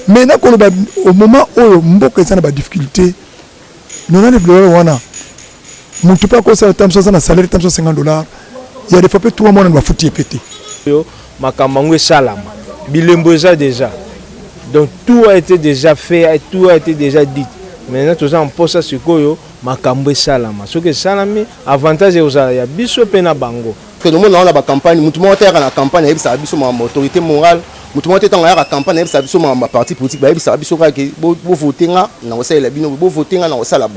Maintenant, au moment où mboka est en difficulté, nous avons des problèmes. Nous ne pouvons pas faire un salaire de $50. Il y a des fois que tout le monde va foutre pété. Makamangwe salama. Bilemboza déjà. Donc tout a été déjà fait, tout a été déjà dit. Maintenant, tout ça, on pose ça sur quoi? Makambwe salama. Ce que salami, avantage est aux alaya. Biso pena bango. Que nous avons la campagne, nous avons la campagne, nous avons autorité morale, nous avons la campagne, nous avons parti politique, nous avons voté, nous avons voté, nous avons voté.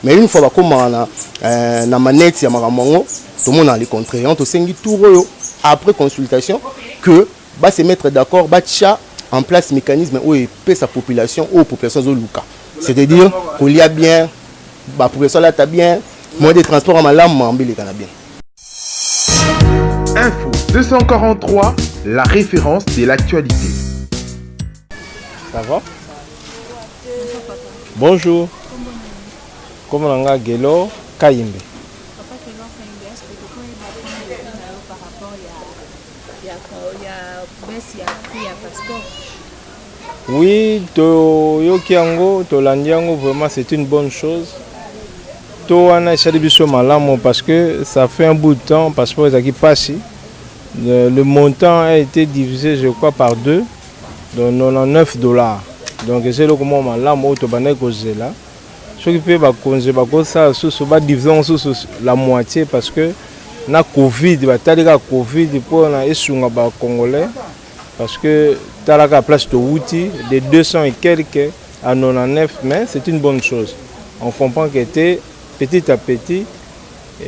Mais une fois que nous avons la manette, tout le monde a les contraires. On a tout après consultation que va se mettre d'accord, va en place un mécanisme où il paie sa population, aux populations de Luka. C'est-à-dire qu'il y a bien, la population là a bien, moyen de transport en malam, mais il y a bien. Info 243, la référence de l'actualité. Ça va? Bonjour. Comment on a Gelo Kayimbe? Oui, Yokiango, Tolandiango, vraiment c'est une bonne chose. Parce que ça fait un bout de temps, parce que qui passe, le montant a été divisé, je crois, par 2, donc $99. Donc c'est le comment malam au tobané causé là. Ce qui peut ça division la moitié parce que na Covid, Covid pour na esunga ba congolais parce que talaka place de outil de 200 et quelques à 99, mais c'est une bonne chose. On comprend que petit à petit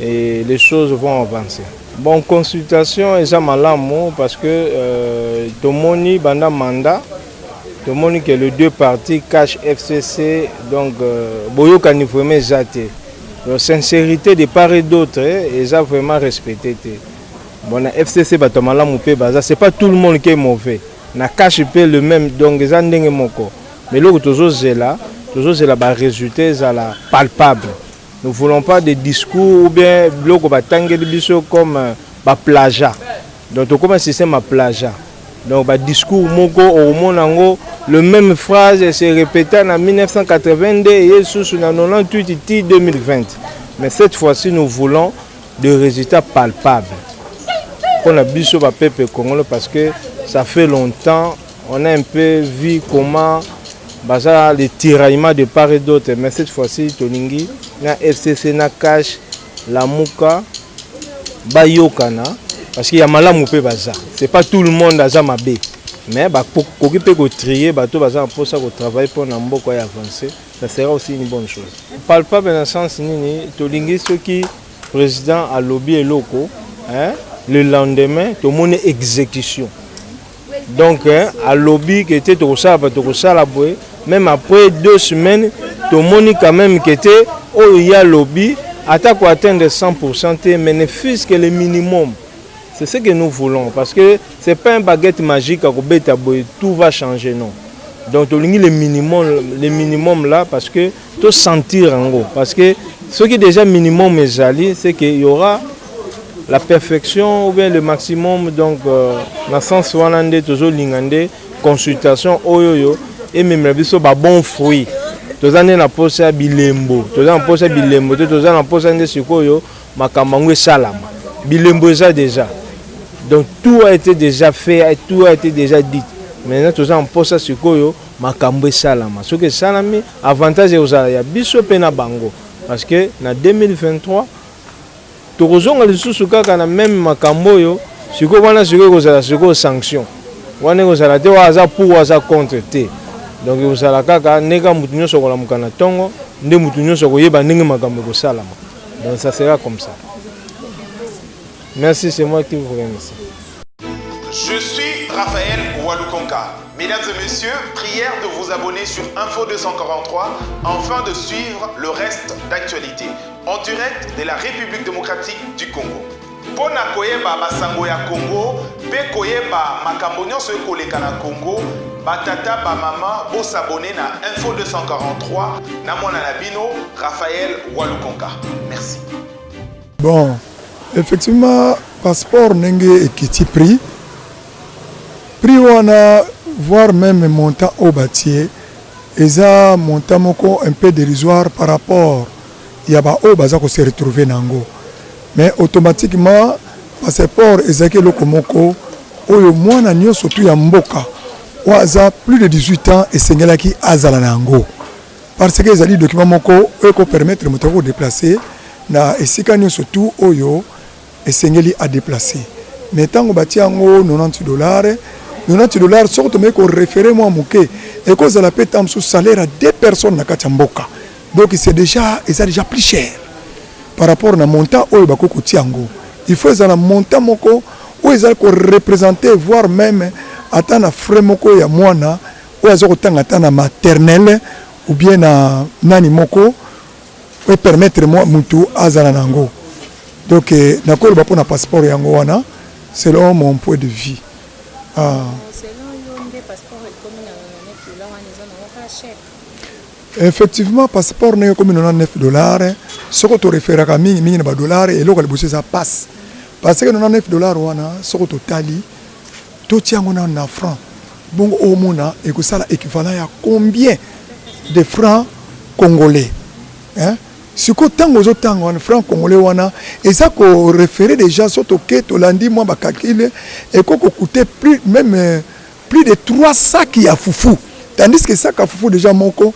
et les choses vont avancer. Bon, consultation est à malamo parce que tout le monde banda mandat. Tout le monde que les deux partis cash FCC, donc Boyo Kanifoueme Zate. La sincérité de part et d'autre, ils ont vraiment respecté. Bon, la FCC, c'est pas tout le monde qui est mauvais. Na cash le même, donc ils ont des moko. Mais là, toujours c'est là, résultat palpable. Nous ne voulons pas des discours ou bien comme plagiat. Donc, comment un système à plagiat. Donc, discours moko au monde, le même phrase s'est répétée en 1982 et sous 98 2020. Mais cette fois-ci, nous voulons des résultats palpables. On a vu sur le peuple congolais parce que ça fait longtemps, on a un peu vu comment les tiraillements de part et d'autre. Mais cette fois-ci, Toningi, na FCC, na Cash, la Mouka, Bayokana. Parce qu'il y a malamu pe baza. C'est pas tout le monde a mabé. Mais pour occuper de trier, bateau baza pour ça qu'on travaille pour n'importe avancer, ça sera aussi une bonne chose. On parle pas dans le sens ni tolingi ceux qui président a lobby et locaux, le lendemain tout le monde est exécution. Donc à lobby qui était tout ça la boue, même après 2 semaines, tout le monde quand même qui était oh il y a lobby, attaque pour atteindre 100%, mais ne fût-ce que le minimum. C'est ce que nous voulons, parce que ce n'est pas une baguette magique à tout va changer, non. Donc, on a le minimum là, parce que tout sentir en gros. Parce que ce qui est déjà minimum, c'est qu'il y aura la perfection ou bien le maximum, donc, dans le sens où on a toujours l'ingandé, consultation, oyoyo, et même la vie, bon fruit. Tous les ans, on a posé à Bilembo, tous les ans, on a posé à Bilembo, tous les ans, on a posé à Sikoyo, Makamangwe Salama. Bilembo déjà. Donc tout a été déjà fait, tout a été déjà dit. Maintenant, tout ça, on pose ça sur Koyo, Makambwe Salama. Ce que Salami, avantage est aux alaya. Biso pena bango. Parce que en 2023, tout le monde a sous le même Makamboyo, sur quoi on a sur sanction. On a pour ou contre. Donc vous allez kaka nega mutunyo sur la mukana tongo, nde mutunyo sur yeba nenge Makambwe Salama. Donc ça sera comme ça. Merci, c'est moi qui vous remercie. Je suis Raphaël Walukonka. Mesdames et messieurs, prière de vous abonner sur Info 243 afin de suivre le reste d'actualité en direct de la République démocratique du Congo. Pour na koyeba basango ya Congo, pe koyeba makambo nyonso ekoleka na Congo, batata ba mama bo s'abonner na Info 243 na mwana na bino Raphaël Walukonka. Merci. Bon. Effectivement, passeport n'est que prix. Prix on a voire même montant au bâtier, ils ont montant moko un peu dérisoire par rapport il y a ba au baza ko se retrouver nango. Mais automatiquement passeport ezaki loko moko oyo mwana nyo surtout ya mboka waza plus de 18 ans et sengelaki azala nango. Parce que ezali document moko eko permettre moto ko déplacer na esika nyo surtout oyo esengeli a déplacer. Mais tango bati yango $90, $90 surtout mais ko référer moi moké et cause la paie tam sous salaire à 2 personnes na kati mboka. Donc c'est déjà plus cher par rapport na montant oyo bakoko tiango. Il faut ça na montant moko où ils ko représenter voire même atana frais moko ya mwana ou azoko tanga atana maternelle ou bien na nani moko pour permettre moi mutu azala nango. Donc nakolo ba pona passeport yango wana selon mon point de vue. Effectivement, passeport n'est comme $99. Ce que tu réfères à $1000 et l'autre ça passe. Parce que $99 wana, ce que tu tali, tout tient en francs. Bon, au moins, et que ça l'équivalent à combien de francs congolais? Hein? Ce que tant aux autres en francs congolais wana, et ça qu'on référait déjà sur que tu l'as dit moi bah calculer et qu'on coûtait plus même plus de 3 sacs à foufou. Tandis que ça à foufou déjà moko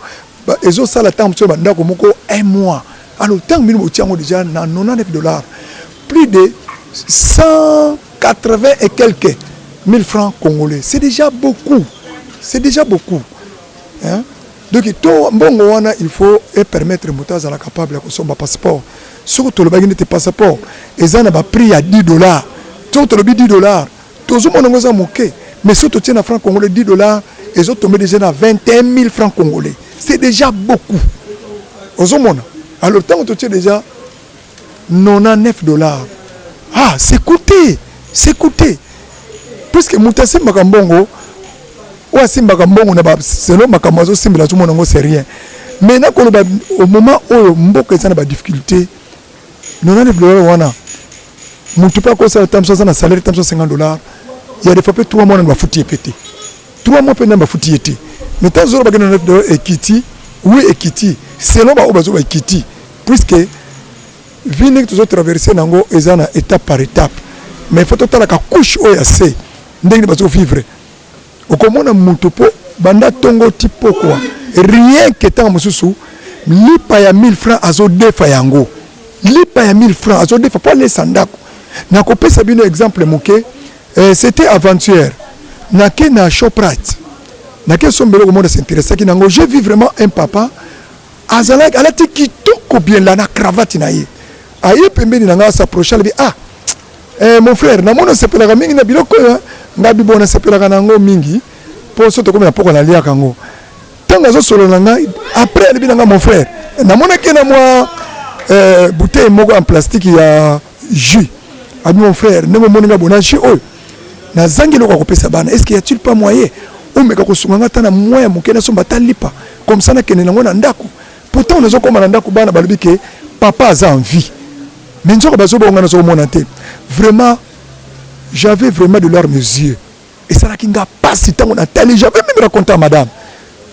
et ça la temps sur bandako moko 1 mois. Alors tant que nous tiens déjà na $99, plus de 180 et quelques 1000 francs congolais. C'est déjà beaucoup. C'est déjà beaucoup. Hein? Donc il faut permettre aux gens capable de son passeport. Surtout le bagage de passeport, ils ont un prix à $10. Surtout le $10. Tout le monde a moqué. Mais surtout tiens à francs congolais $10, ils ont tombé déjà à 21 000 francs congolais. C'est déjà beaucoup. Alors tant que tu es déjà $99. Ah, c'est coûté. C'est coûté. Puisque Moutassé Makambongo, ou Simba Kambongo, selon Makamazo Simba, tout le monde c'est rien. Mais au moment où Mboka est en difficulté, $99 wana. Moutoupa ko ça tam ça na salaire tam $50. Il y a des fois 3 mois on va foutre pété. 3 mois pe na ba foutre pété. Mais tant que $99 et Kiti, oui et Kiti, selon ba obazo et Kiti, puisque vini que tu traverser nango ezana étape par étape. Mais il faut tout la couche o ya se ndenge bazo vivre. Okomona mutupo banda tongo tipo quoi. Rien que tant mususu lipa ya 1000 francs azo defa yango. Lipa ya 1000 francs azo defa pas les sandako. Na kopesa bino exemple moké c'était avant-hier. Na ke na Shoprite. Na ke sombelo ko monde s'intéresse ki nango j'ai vu vraiment un papa azala alati kitoko bien la na cravate na ye. Aye pembeni na nga s'approcher le ah mon frère na mona sepelaka mingi na biloko ya ngabi bona sepelaka nango mingi po soto comme na poko na lia kango tanga zo solo na nga après le binanga mon frère na mona ke na moi bouteille moko en plastique ya jus abi mon frère ne mo moninga bona jus oh na zangi loko ko pesa bana est-ce qu'il y a-t-il pas moyen o meka ko sunganga tana moya mokena somba talipa comme ça na kene nango na ndako pourtant on zo koma na ndako bana balobi ke papa a envie. Mais vraiment, j'avais vraiment de leurs yeux. Et ça n'a pas si tant on a télé. J'avais même raconté à madame.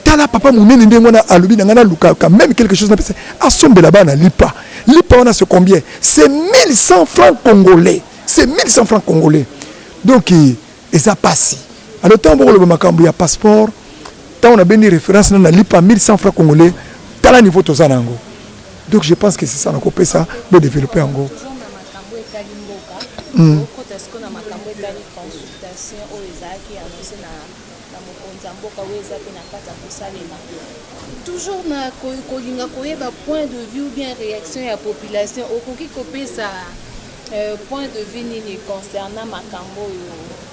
Tala papa mon nene ndengona alubi nangana luka même quelque chose n'a pas. Asombe là-bas na lipa. Lipa on a ce combien? C'est 1100 francs congolais. C'est 1100 francs congolais. Donc et ça passe. Alors tant pour le makambo ya passeport, tant on a béni référence na lipa 1100 francs congolais. Tala niveau tozanango. Donc je pense que c'est ça, on peut ça pour développer en gros. Toujours na kolinga koyeba point de vue ou bien réaction à la population au konki kopé ça point de vue ni concernant makambo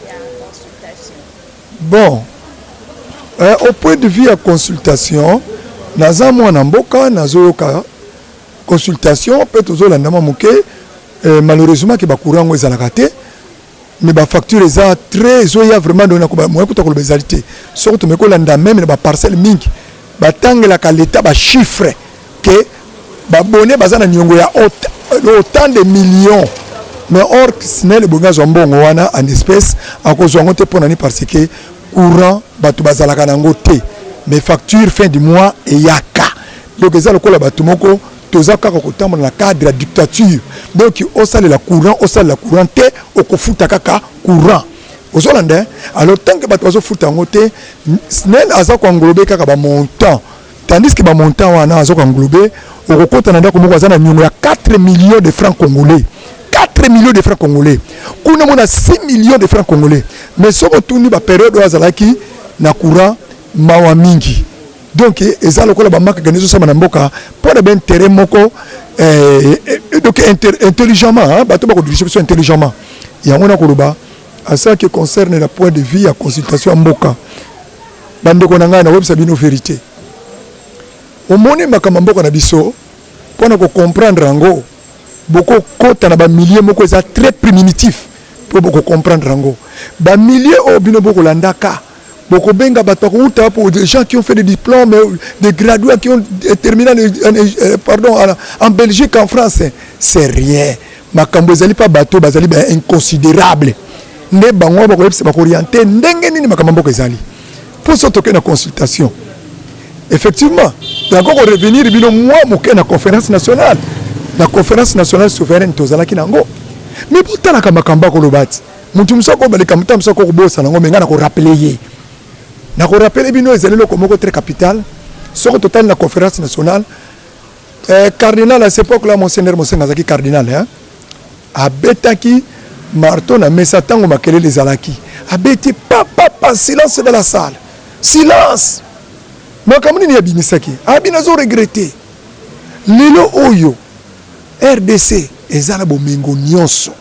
ya consultation. Bon, au point de vue à consultation, naza mwana mboka nazoyoka consultation peut aux la ndama moké malheureusement que ba courant ezala raté mais ba facture eza très zoya vraiment dona ko ba moya kuta ko bezalité surtout me ko landa même ba parcelle mingi ba tangela ka l'état ba chiffre que ba bonné bazana nyongo ya autant de millions mais or snel bonga zombongo wana en espèce à cause on te ponani parce que courant bato bazalaka nango te mais facture fin du mois eyaka donc eza lokola bato moko toza kaka kotambola na cadre ya dictature donc osalela courant te okofuta kaka courant ozolanda alors tant que bato bazofuta yango te snel aza koenglobe kaka bamontant tandis que bamontant wana aza koenglobe okokota na ndako moko aza na nyongo ya 4 millions de francs congolais 4 millions de francs congolais kuna mona 6 millions de francs congolais mais soko tuni ba période oyo azalaki na courant mawa mingi donc eza lokola bamaka gani ezosama na mboka mpo na baintérêt moko donc intelligemment bato bakodirige biso intelligemment yango na koloba à ça qui concerne le point de vue ya consultation ya mboka bandeko na ngai na webisa bino vérité omoni makambo mboka na biso mpo na kocomprendre yango bokokota na bamilie moko eza très primitif mpo bokocomprendre yango bamilie oyo bino bokolandaka bokobenga bato bakouta pour des gens qui ont fait des diplômes des gradués qui ont terminé en Belgique, en France, c'est rien makambo ezali pa bato bazali ba inconsidérable ne bango bakoyebisa bakorienter ndenge nini makambo mboka ezali pour sotoke na consultation effectivement d'accord revenir bino moi moke na conférence nationale souveraine tozalaki nango mais botalaka makambo kolobati mutu musoko baleka mutu musoko kobosa nango menga na ko rappeler ye na ko rappeler bino ezali loko moko très capital soko total na conférence nationale cardinal à cette époque là monseigneur Mosengazaki cardinal abetaki marteau na mesa tango makele les alaki abeti papa silence dans la salle silence makambo nini yabimisaki abinazo regretter lelo oyo RDC ezana bomengo nyonso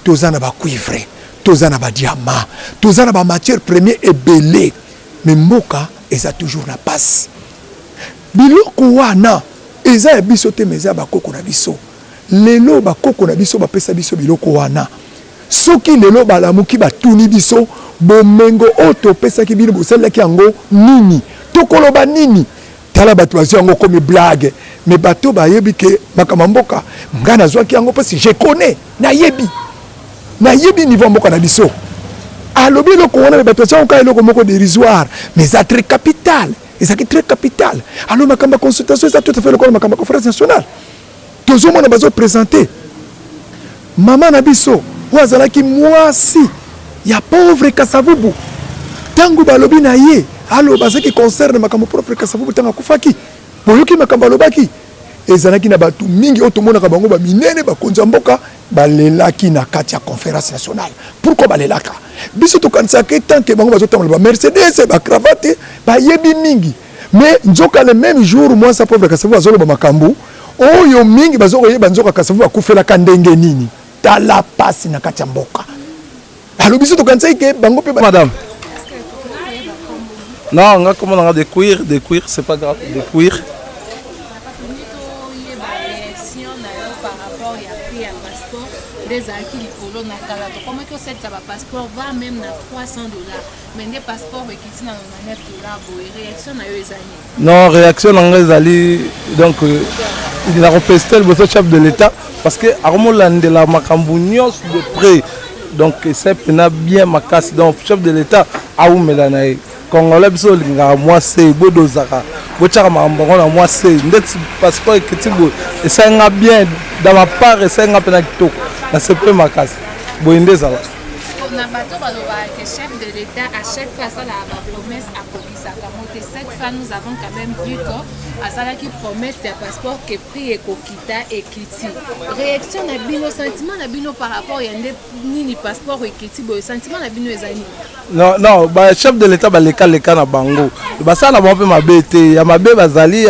tozana ba cuivre tozana ba diamant tozana ba matière première ebele mais mboka eza toujours na passe biloko wana eza ya biso te meza bakoko na biso lelo bakoko na biso bapesa biso biloko wana soki lelo balamuki batuni biso bomengo oyo topesaki bino bosalelaki yango nini tokoloba nini tala bato bazwi yango comme blague mais bato bayebi ke makambo mboka nga nazwaki yango parce que je connais nayebi niveau mboka na biso alobi eloko wana me bato bazwi yango ka eloko moko dérisoire mais eza très capital ezalaki très capital alors makambo ya consultation eza tout à fait lokola makambo ya conférence nationale tozomona bazoprésente mama na biso oyo azalaki mwasi ya pauvre Kasavubu ntango balobi na ye aloba ce qui concerne makambo propre Kasavubu ntango akufaki boyoki makambo alobaki ezalaki na bato mingi oyo tomonaka bango baminene bakonzi ya mboka balelaki na kati ya conférence nationale pourquoi balelaka biso tokanisaka tant que bango bazotambola bamercedes bacravate bayebi mingi mais nzoka le même jour mwasi ya pauvre Kasavubu azoloba makambo oyo mingi bazokoyeba nzoka Kasavubu akufelaka ndenge nini tala pasi na kati ya mboka alo biso tokanisaki ke bango mpe madame non nga comment on a des cuir c'est pas grave des cuir des acquis du na kala comment que cette passeport va même na $300 mais des passeports qui na $9 réaction na yo ezali non réaction na ezali donc il a refesté le chef de l'état parce que armolande la makambu nyos de près donc c'est bien makasi donc chef de l'état a umelana Congolais biso linga moi c'est bodozaka bochaka mambango na moi c'est ndeti passeport ekitibo et ça nga bien dans ma part et ça nga pena kitoko na c'est peu makasi boyende zala na bato baloba que chef de l'état à chaque fois ça la promesse à Kobisaka monte cette fois nous avons quand même vu que à ça qui promesse de passeport que prix et kokita et kiti réaction na bino sentiment na bino par rapport ya nini passeport et kiti bo sentiment na bino ezali non ba chef de l'état ba leka na bango ba ça na pe mabete ya mabe bazali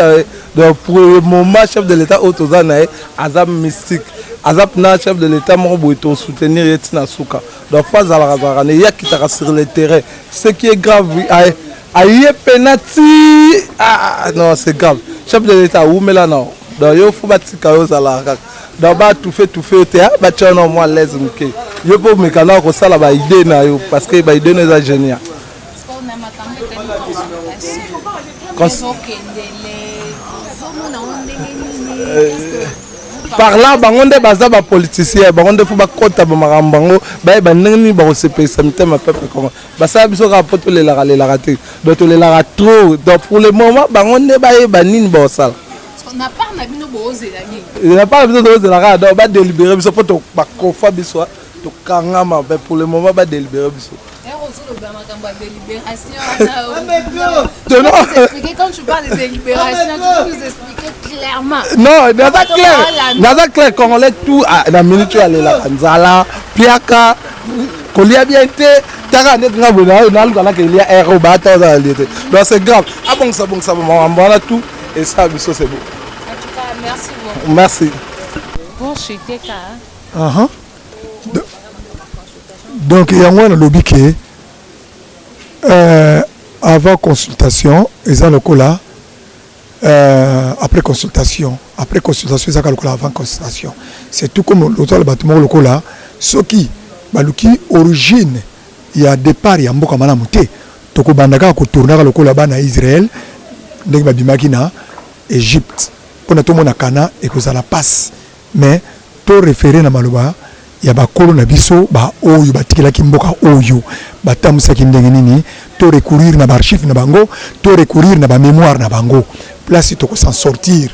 donc pour le moment chef de l'état autozana azam mystique azap na chef de l'état mo boito soutenir yetina suka donc fois à la razarane ya kitaka sur le terrain ce qui est grave aïe penati non c'est grave chef de l'état ou mais là non donc yo faut batika yo zala donc ba tout fait te ba tchono moi l'aise mke yo po mekana ko sala ba idée na yo parce que ba idée na génial on a makambo consultation par là bangonde baza ba politicien bangonde faut ba kota ba makambango ba bandeni ba osepesa mitema peuple comment basa biso rapport les la raté donc les la trop donc pour le moment bangonde ba nini ba osala on a pas na bino bozela nini il n'a pas besoin de la donc ba délibérer biso pour to ba kofa biso to kangama pour le moment ba délibérer biso. Quand tu parles de délibération, tu peux nous expliquer clairement. Non, dans clair, quand on l'a tout, la minute où elle est là, Nzala, Piaka, Kolia bien été, Tara net grave, on a qu'il y a un robot, donc c'est grave. Ah bon, ça, on a tout, et ça, c'est beau. En tout cas, merci beaucoup. Merci. Bon, je suis Teka. Donc, il y a un lobby qui avant consultation, ils ont le coup là. Après consultation, ils ont le coup là avant consultation. C'est tout comme l'autre bâtiment le coup là. Ce qui, origine, il y a départ, il y a un beau comme monté. Toko bandaka ko tourner le coup là-bas na Israël, donc babimaki Égypte. Pour tout le monde à Cana et que ça la passe. Mais tout référé na maloba. Il y a bakolo na biso ba oyo batikela kimboka oyo batamusa kindenge nini to recourir na archive na bango to recourir na ba mémoire na bango place to ko s'en sortir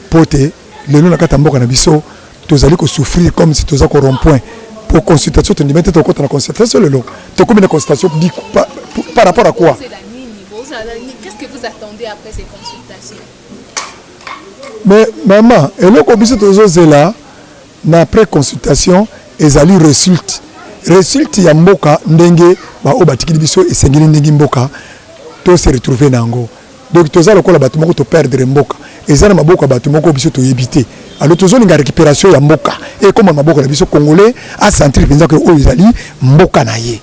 pote lelo na kata mboka na biso tozali ko souffrir comme si toza ko rond-point pour consultation to ndimete to kota na consultation lelo to comme une consultation par rapport à quoi? Qu'est-ce que vous attendez après ces consultations? Mais maman eloko biso tozo zela après consultation ezali résulte ya mboka ndenge ba obatikili biso esengeli ndenge mboka to se retrouver nango donc toza lokola bato moko to perdre mboka ezana maboka bato moko biso to yebite alors tozo linga récupération ya mboka et comme maboka na biso congolais a sentir penza que o ezali mboka na ye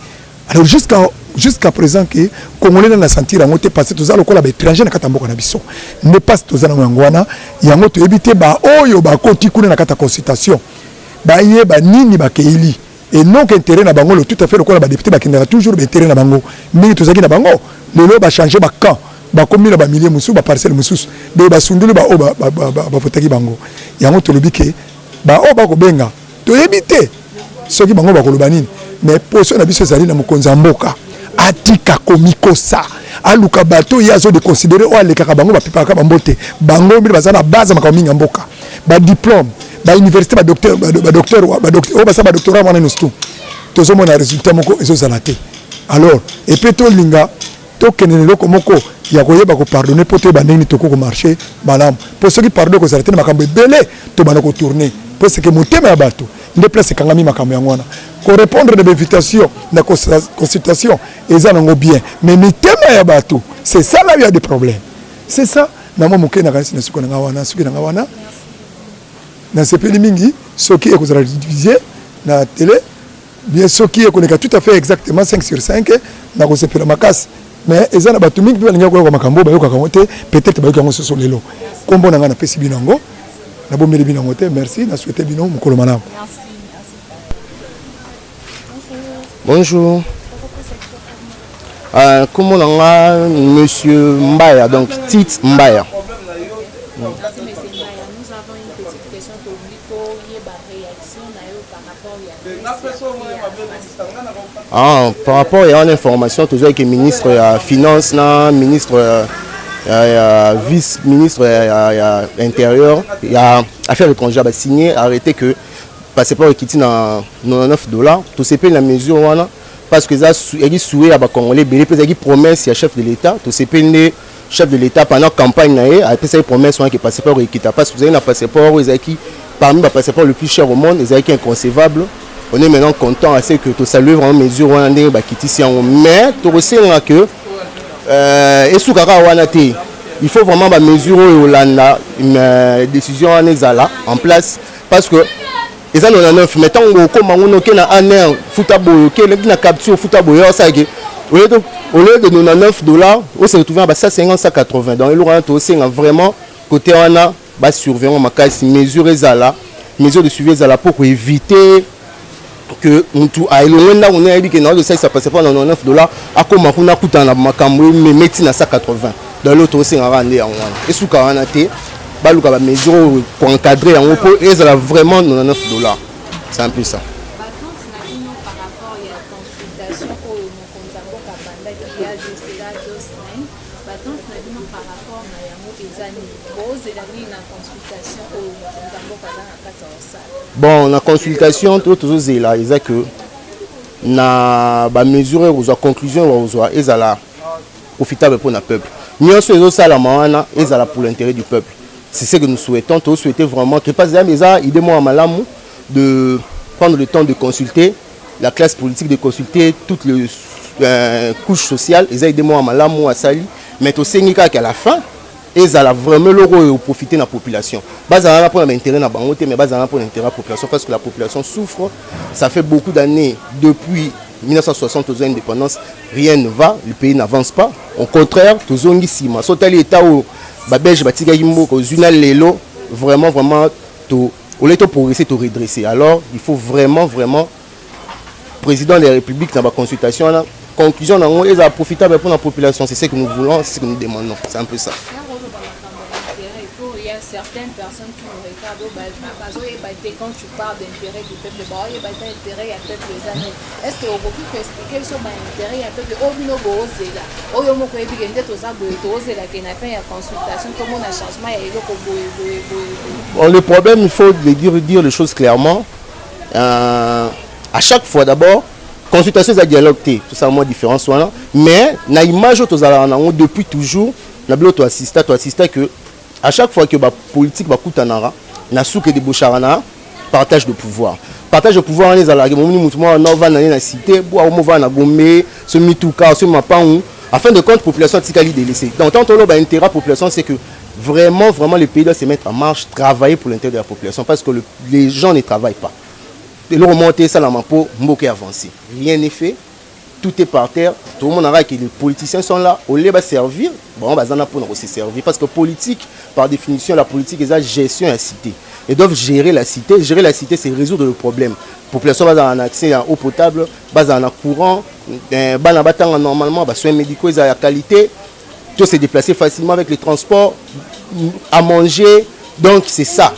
alors jusqu'à présent que congolais na sentir yango te parce que toza lokola ba étranger na kata mboka na biso ne pas toza na ngwana yango to yebite ba oyo ba koti kuna na kata consultation ba yeba nini ba keili et non qu'intérêt na bango le tout à fait lokola ba député ba kindera toujours ba intérêt na bango mais tozaki na bango lelo ba changer ba camp ba komi na ba milliers musu ba parcelle mususu de ba sundulu ba o ba fotaki bango yango to lobike ba o ba ko benga to yebite soki bango ba koloba nini mais poso na biso zali na mokonza mboka atika komikosa aluka bato yazo de considérer o aleka bango ba pipaka bambote bango mbi bazana base makaminga mboka ba diplôme ba université ba docteur o ba sa ba doctorat wana nostu tozo mona résultat moko ezo zalate alors et puis to linga to kenene loko moko ya koyeba ko pardonner poto ba ndeni to ko marcher malam pour ceux qui pardonner ko zalate makambo belé to bana ko tourner parce que motema ya bato nde place kangami makambo yangwana ko répondre de l'invitation na consultation eza nango bien mais mitema ya bato c'est ça là il y a des problèmes c'est ça na mo moke na kanisi na suko na ngawana suki na ngawana na sepeli mingi soki ekozala divisé na télé bien soki ekoneka tout à fait exactement 5 sur 5 na kosepela makasi mais eza na bato mingi mpe balingi koyoka makambo bayokaka yango te peut-être bayoki yango soso lelo kombo na nga na pesi bino yango na bomeli bino yango te merci na souhaite bino mokolo malamu. Bonjour. Comment on a Monsieur Mbaya, donc Tite Mbaya. Nous avons une petite question pour la réaction par rapport à une information, toujours avec le ministre de la Finance, ministre vice-ministre intérieur, il y a affaire étrangère signé, arrêté que passeport est dans $99. Tout c'est la mesure parce que ça est souhait à Congolais, il y a une promesse à chef de l'État, tout c'est chef de l'État pendant la campagne a fait cette promesse que le passeport est quittable parce que vous avez un passeport qui parmi les passeports le plus cher au monde, ils ont qui inconcevable. On est maintenant content à ce que tout ça lève en mesure mais tout aussi que il faut vraiment mesurer la décision en place parce que les années 99 mettons comme on a un football qui a capture football ça au lieu de $99 on se retrouve à 150 180 donc il aura aussi vraiment côté on a surveillant ma casse mesure de suivi pour éviter que on est dit que non ça passe pas dans $99 à comme on a coûté en makambo mais médecine à 180 dans l'autre aussi en rendre et sous 40 baluka ba mesure pour encadrer en haut et ça vraiment $99. C'est un peu ça. Par rapport à la consultation au Mokonzango Kabanda qui a juste là 2 semaines, par rapport à Yamo Ezani, vous avez une consultation au Mokonzango Kabanda. Bon, la consultation, tout ça là, ils que na ba mesure aux conclusions aux ezala profitable pour le peuple. Nous sommes ça la maana ezala pour l'intérêt du peuple. C'est ce que nous souhaitons. Nous souhaitons vraiment que pas idée moi malamu de prendre le temps de consulter la classe politique, de consulter toutes les couches sociales. Ils aident moi malamu à sali, mais au Sénégal qu'à la fin ils allaient vraiment l'euro profiter de la population. Bazana pour l'intérêt na bangote, mais bazana pour l'intérêt de la population parce que la population souffre. Ça fait beaucoup d'années depuis 1960 aux indépendances, rien ne va, le pays n'avance pas. Au contraire, tous ont ici. Sotali état où babège batiga yimbo aux unal lelo vraiment au lieu de progresser, de redresser. Alors il faut vraiment président de la République dans la consultation là, conclusion dans est profitable pour la population. C'est ce que nous voulons, c'est ce que nous demandons. C'est un peu ça. Il y a certaines personnes qui nous regardent quand tu parles d'intérêt du peuple, il y a intérêt à peuple des années. Est-ce que vous pouvez expliquer sur l'intérêt à peuple au Bozela au Yomo Koebi qui n'a fait une consultation, comment on a changement le problème, il faut dire les choses clairement. À chaque fois d'abord, consultation est dialogue, tout ça moins différent soit mais na image depuis toujours, tu assistes que à chaque fois que la politique va coûter na souk de boucharana partage de pouvoir. Partage de pouvoir les ala on va dans la cité, boire on va na gomé, ce mitouka, ce mapan afin de compte population tikali délaissée. Donc tant on a intérêt population c'est que vraiment les pays doivent se mettre en marche, travailler pour l'intérêt de la population parce que les gens ne travaillent pas. Et le remonter ça la mapo mboké avancé. Rien n'est fait. Tout est par terre, tout le monde a que les politiciens sont là, au lieu de servir, bon, bah, pour aussi servir. Parce que politique, par définition, la politique est la gestion de la cité. Ils doivent gérer la cité. Gérer la cité, c'est résoudre le problème. La population va avoir accès à eau potable, va avoir courant, normalement, soins médicaux, ils ont la qualité, tout se déplacer facilement avec les transports, à manger. Donc, c'est ça.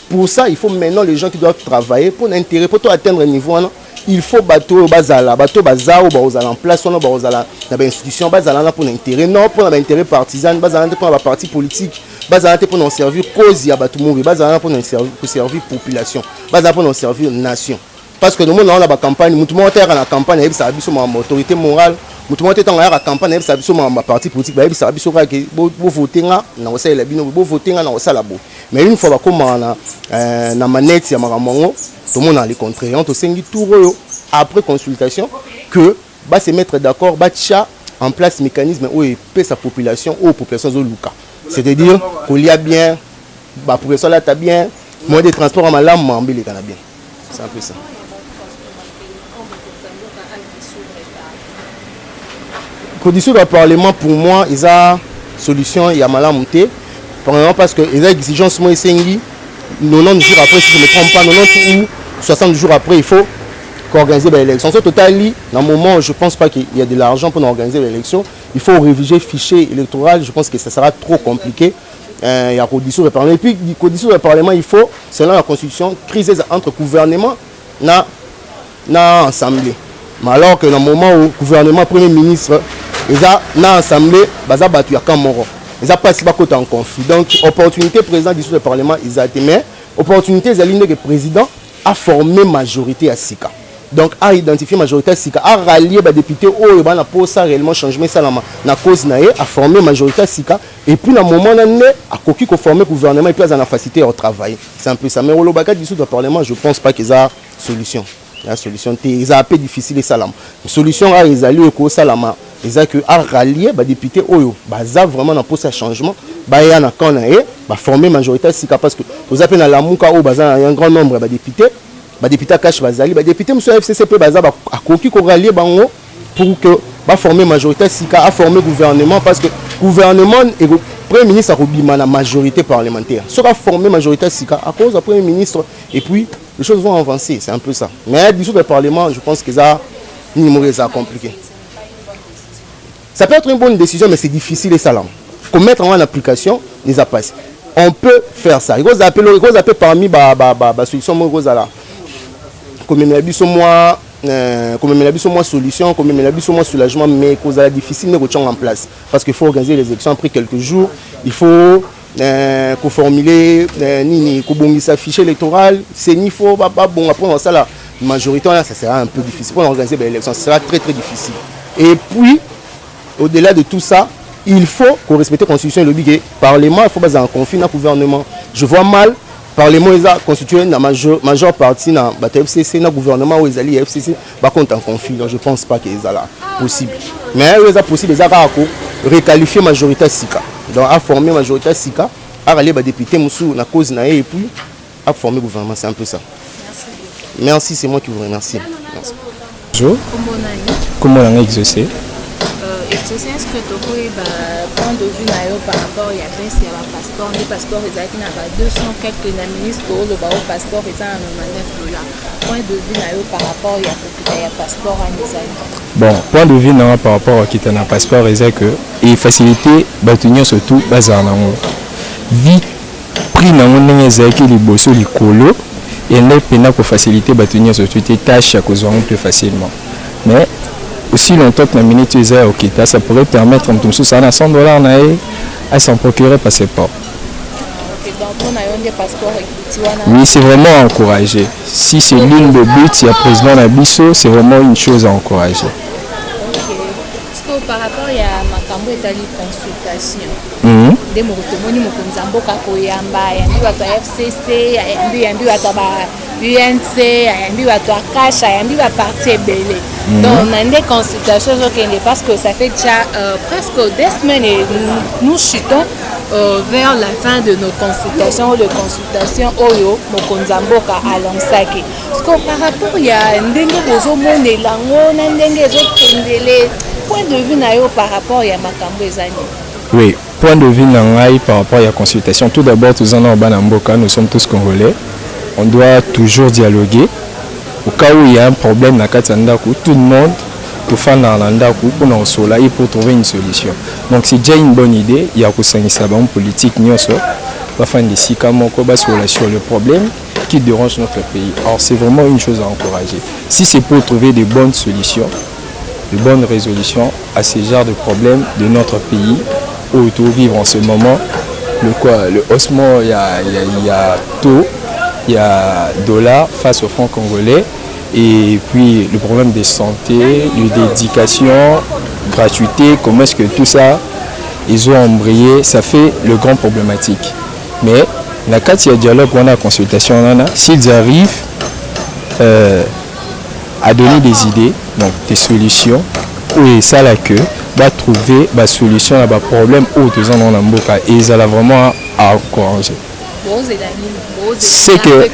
Pour ça, il faut maintenant les gens qui doivent travailler pour l'intérêt, pour atteindre un niveau. Non? Il faut bateau bazala en place on bazala dans institution bazala pour l'intérêt non pour l'intérêt partisan bazala pour la partie politique bazala pour nous servir cause ya batou mourir bazala pour nous servir population bazala pour nous servir nation parce que nous on a la campagne mutu monter na campagne et ça biso ma autorité morale mutu monter dans la campagne et ça biso ma parti politique ba ça biso ka ke bo voter nga na osala la bino bo voter nga na osala bo mais une fois ba comment na manette ya maramongo tout le monde a les contraires on te sengi tout après consultation que va se mettre d'accord va en place mécanisme où il paie sa population aux populations de Luka c'est-à-dire qu'il y a bien la population là t'as bien moins de transport en malam mais les bien c'est un peu ça. Condition du Parlement pour moi ils a solution il y a mal à monter parce que ils a exigence moins sengi 90 jours après si je ne me trompe pas 90 ou 60 jours après il faut organiser l'élection. Au total, dans le moment où je ne pense pas qu'il y a de l'argent pour organiser l'élection, il faut réviser le fichier électoral. Je pense que ça sera trop compliqué. Il y a condition de Parlement. Et puis, condition de Parlement, il faut, selon la Constitution, criser entre gouvernement et l'Assemblée. Mais alors que dans le moment où le gouvernement, le Premier ministre, ils ont l'Assemblée, ils ont battu à Camoro. Ils ont passé en conflit. Donc, opportunité président du Parlement, ils ont été mais opportunité, ils ont que le président a formé majorité à Sika. Donc, à identifier majorité à Sika, à rallier les députés, où il a posé réellement changement la cause, à former majorité à Sika. Et puis, dans le moment où à Koki qu'on forme le gouvernement, et puis, ils ont la facilité au travail. C'est un peu ça. Mais au Lobaka, du Parlement, je ne pense pas qu'ils aient solution. La solution, c'est un peu difficile. La solution, ils ont eu au Salama. Ils ont rallier les députés, où ils ont vraiment posé un changement. Ils ont formé majorité à Sika. Parce que vous avez dans la Mouka, où il y a un grand nombre de députés. Les députés cash bazali les députés monsieur FCCP baza a koki ko rallier bango pour que ba former majorité sika a former gouvernement parce que gouvernement et premier ministre a robima la majorité parlementaire sera former majorité sika à cause du premier ministre et puis les choses vont avancer c'est un peu ça mais dissoudre le parlement je pense que ça ça compliqué ça peut être une bonne décision mais c'est difficile et ça là pour mettre en application les appareils on peut faire ça. Il faut appeler parmi les solutions, comme il y a moi solution, comme il y a moi soulagement, mais cause à difficile de mettre en place. Parce qu'il faut organiser les élections après quelques jours. Il faut formuler sa fichier électoral. C'est il faut bon après ça la majorité, ça sera un peu difficile. Pour organiser les élections, ça sera très très difficile. Et puis, au-delà de tout ça, il faut qu'on respecte la constitution et le biais. Parlement, il faut baser un conflit dans le gouvernement. Je vois mal. Parlement est constitué dans la majeure partie dans le FCC, dans le gouvernement où ils allaient FCC, par contre en conflit. Donc je ne pense pas que c'est possible. Mais il est possible de requalifier la majorité SICA. Donc à former la majorité SICA, à aller les députés dans la cause et puis à former le gouvernement. C'est un peu ça. Merci, c'est moi qui vous remercie. Merci. Bonjour. Comment on a exaucé? Exaucé, est-ce que tu as point de vue par rapport à la passeport? Les passeports, ils ont 200 quelques ministres pour le passeport, ils ont $9. Point de vue par rapport à la passeport en Israël. Bon, point de vue par rapport à qui a un passeport, c'est que il facilité bâtonnier surtout bazar na ngo. Vite prix na ngo n'engeza ki liboso likolo et ne pena pour faciliter bâtonnier surtout tes tâches à cause plus facilement. Mais aussi longtemps que la minute est au Kita, ça pourrait permettre en tout ça à $100 à s'en procurer passeport. Oui, c'est vraiment encouragé. Si c'est l'une des buts, il y a président Nabiso, c'est vraiment une chose à encourager. Parce que par rapport à Makambo et à la consultation, des motomoni mokonzambo kakoyamba, yambi watu FCC, yambi watu UNC, yambi watu Akasha, yambi wa parti ebele. Donc on a des consultations parce que ça fait déjà presque des semaines et nous chutons vers la fin de nos consultations de consultation Oyo Mokonzamboka à Lansaki. Parce que par rapport il y a ndenge bozo monelango na ndenge zo kendele point de vue na yo par rapport ya makambo ezani. Oui, point de vue nangai par rapport à la consultation. Tout d'abord tous en Banamboka, nous sommes tous congolais. On doit toujours dialoguer. Au cas où il y a un problème dans Katsandaku, tout le monde peut faire dans l'Andaku pour trouver une solution. Donc c'est déjà une bonne idée. Il y a une politique pour faire des sur le problème qui dérange notre pays. Alors c'est vraiment une chose à encourager. Si c'est pour trouver des bonnes solutions, de bonnes résolutions à ces genres de problèmes de notre pays où il faut vivre en ce moment, le haussement, il y a taux, il y a dollar face au franc congolais. Et puis le problème de santé, de d'éducation, gratuité, comment est-ce que tout ça, ils ont embrayé, ça fait le grand problématique. Mais la cas il y a dialogue, on a consultation, s'ils arrivent à donner des idées, donc des solutions, oui, ça là que va trouver la solution à un problème où ils ont en Mboka et ils allaient vraiment à encourager. C'est que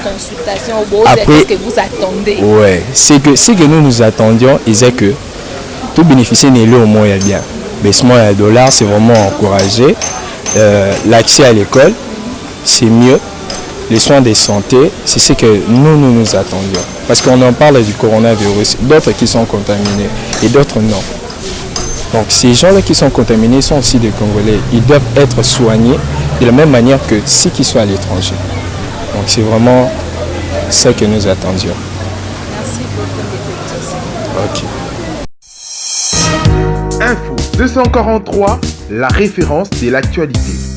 après, que vous attendez. Ouais, c'est que nous attendions, c'est que tout bénéficier n'est au moins bien. Baissement à $, c'est vraiment encouragé. L'accès à l'école, c'est mieux. Les soins de santé, c'est ce que nous attendions. Parce qu'on en parle du coronavirus, d'autres qui sont contaminés et d'autres non. Donc ces gens-là qui sont contaminés sont aussi des Congolais. Ils doivent être soignés de la même manière que ceux qui sont à l'étranger. Donc c'est vraiment ce que nous attendions. Merci beaucoup. Ok. Info 243, la référence de l'actualité.